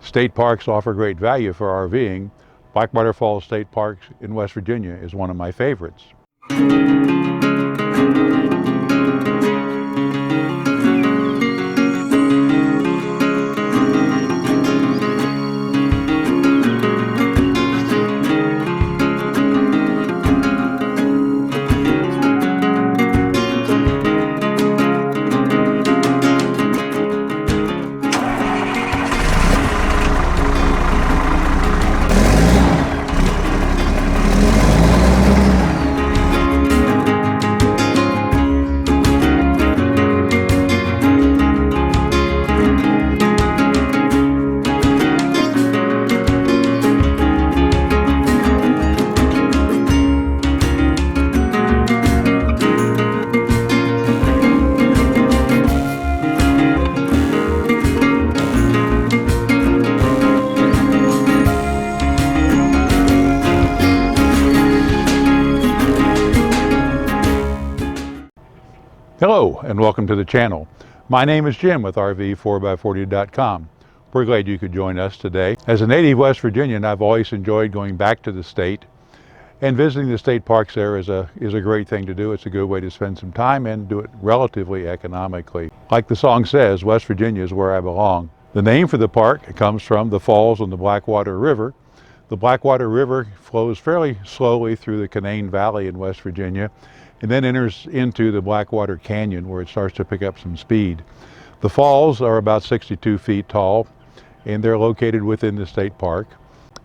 State parks offer great value for RVing. Blackwater Falls State Park in West Virginia is one of my favorites. Hello and welcome to the channel. My name is Jim with RV4x40.com. We're glad you could join us today. As a native West Virginian, I've always enjoyed going back to the state, and visiting the state parks there is a great thing to do. It's a good way to spend some time and do it relatively economically. Like the song says, West Virginia is where I belong. The name for the park comes from the falls on the Blackwater River. The Blackwater River flows fairly slowly through the Canaan Valley in West Virginia, and then enters into the Blackwater Canyon where it starts to pick up some speed. The falls are about 62 feet tall, and they're located within the state park.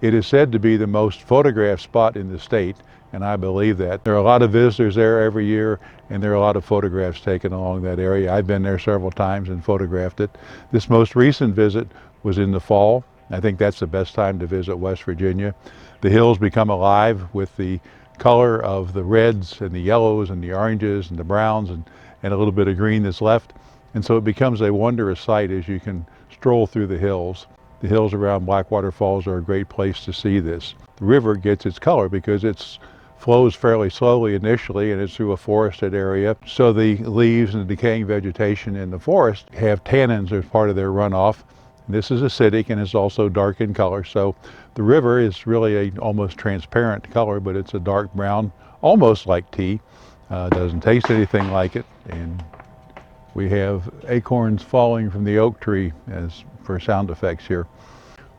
It is said to be the most photographed spot in the state, and I believe that. There are a lot of visitors there every year, and there are a lot of photographs taken along that area. I've been there several times and photographed it. This most recent visit was in the fall. I think that's the best time to visit West Virginia. The hills become alive with the color of the reds and the yellows and the oranges and the browns and a little bit of green that's left. And so it becomes a wondrous sight as you can stroll through the hills. The hills around Blackwater Falls are a great place to see this. The river gets its color because it flows fairly slowly initially, and it's through a forested area. So the leaves and the decaying vegetation in the forest have tannins as part of their runoff. This is acidic and it's also dark in color, so the river is really a almost transparent color, but it's a dark brown, almost like tea. Doesn't taste anything like it, and we have acorns falling from the oak tree as for sound effects here.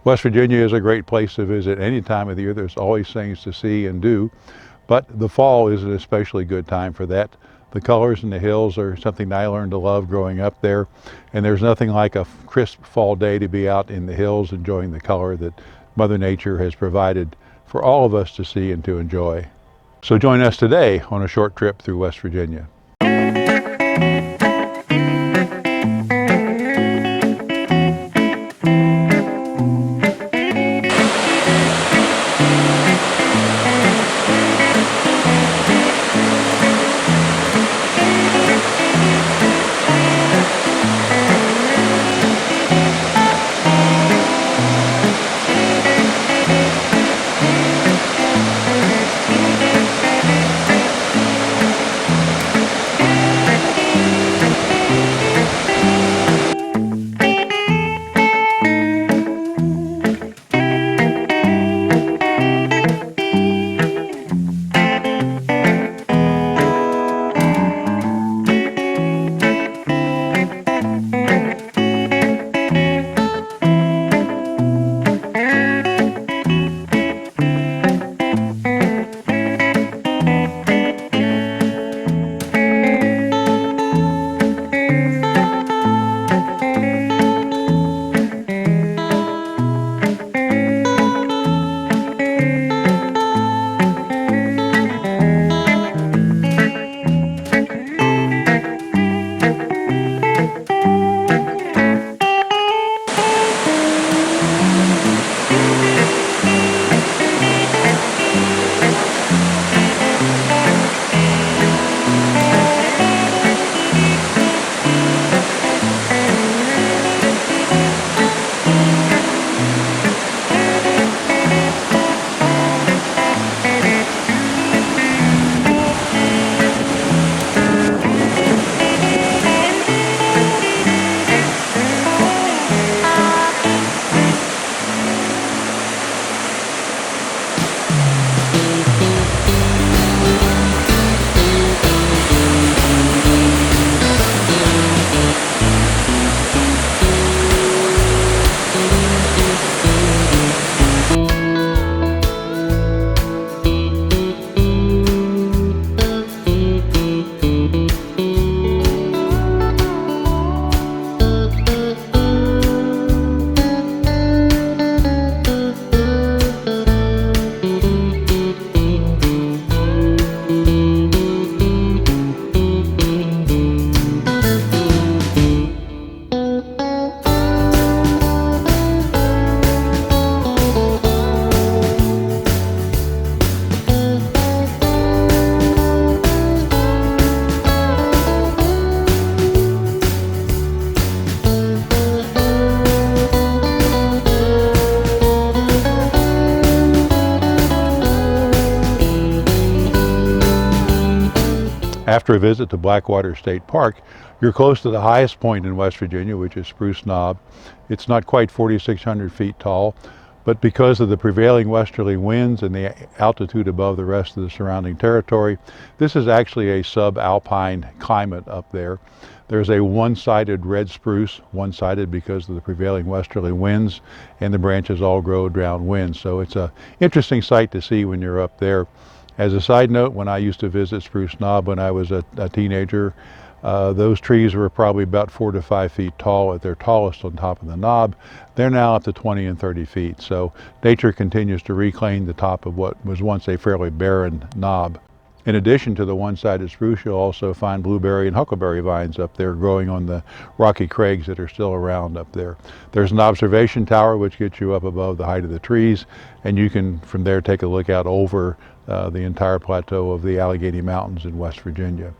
West Virginia is a great place to visit any time of the year. There's always things to see and do, but the fall is an especially good time for that. The colors in the hills are something that I learned to love growing up there, and there's nothing like a crisp fall day to be out in the hills enjoying the color that Mother Nature has provided for all of us to see and to enjoy. So join us today on a short trip through West Virginia. After a visit to Blackwater State Park, you're close to the highest point in West Virginia, which is Spruce Knob. It's not quite 4,600 feet tall, but because of the prevailing westerly winds and the altitude above the rest of the surrounding territory, this is actually a subalpine climate up there. There's a one-sided red spruce, one-sided because of the prevailing westerly winds, and the branches all grow downwind. So it's an interesting sight to see when you're up there. As a side note, when I used to visit Spruce Knob when I was a teenager, those trees were probably about 4 to 5 feet tall at their tallest on top of the knob. They're now up to 20 and 30 feet. So nature continues to reclaim the top of what was once a fairly barren knob. In addition to the one-sided spruce, you'll also find blueberry and huckleberry vines up there growing on the rocky crags that are still around up there. There's an observation tower which gets you up above the height of the trees, and you can from there take a look out over the entire plateau of the Allegheny Mountains in West Virginia.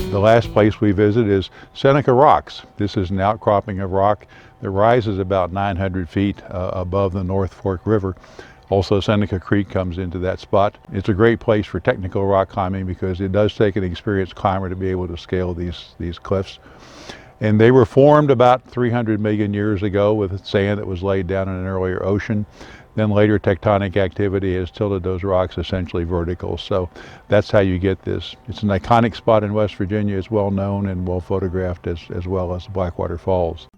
The last place we visit is Seneca Rocks. This is an outcropping of rock that rises about 900 feet above the North Fork River. Also, Seneca Creek comes into that spot. It's a great place for technical rock climbing because it does take an experienced climber to be able to scale these cliffs. And they were formed about 300 million years ago with sand that was laid down in an earlier ocean. Then later tectonic activity has tilted those rocks essentially vertical. So that's how you get this. It's an iconic spot in West Virginia. It's well known and well photographed as well as Blackwater Falls.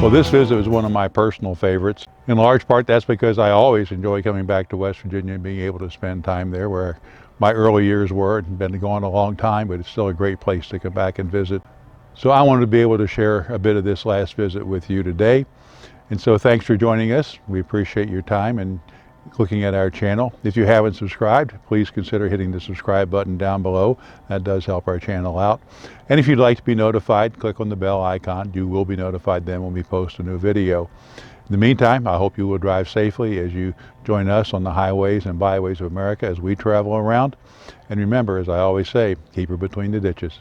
Well, this visit was one of my personal favorites. In large part, that's because I always enjoy coming back to West Virginia and being able to spend time there where my early years were. It's been gone a long time, but it's still a great place to come back and visit. So I wanted to be able to share a bit of this last visit with you today. And so thanks for joining us. We appreciate your time and looking at our channel. If you haven't subscribed, please consider hitting the subscribe button down below. That does help our channel out. And if you'd like to be notified, click on the bell icon. You will be notified then when we post a new video. In the meantime, I hope you will drive safely as you join us on the highways and byways of America as we travel around. And remember, as I always say, keep her between the ditches.